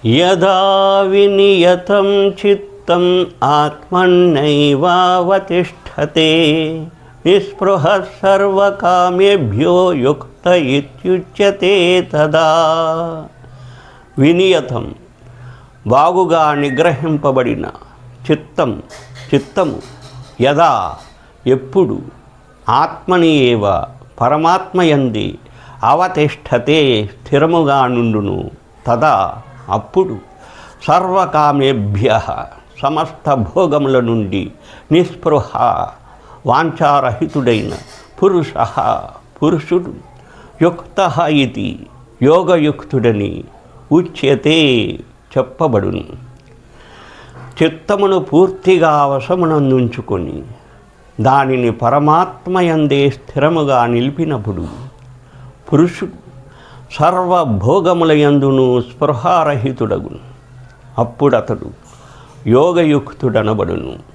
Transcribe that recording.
యదా వినియతం చిత్తం ఆత్మన్నైవావతిష్ఠతే నిస్పృహః సర్వకామేభ్యో యుక్త ఇత్యుచ్యతే తదా. వినియతం బాగుగా నిగ్రహింపబడిన చిత్తము యదా ఎప్పుడు ఆత్మని ఏవ పరమాత్మయంది అవతిష్ఠతే స్థిరముగా నుండును తదా అప్పుడు సర్వకామేభ్య సమస్త భోగముల నుండి నిస్పృహ వాంఛారహితుడైన పురుషుడు యుక్త ఇది యోగయుక్తుడని ఉచ్యతే చెప్పబడును. చిత్తమును పూర్తిగా వశమునందుంచుకొని దానిని పరమాత్మయందే స్థిరముగా నిలిపినప్పుడు పురుషుడు సర్వభోగములయందును స్పృహారహితుడగును. అప్పుడతడు యోగయుక్తుడనబడును.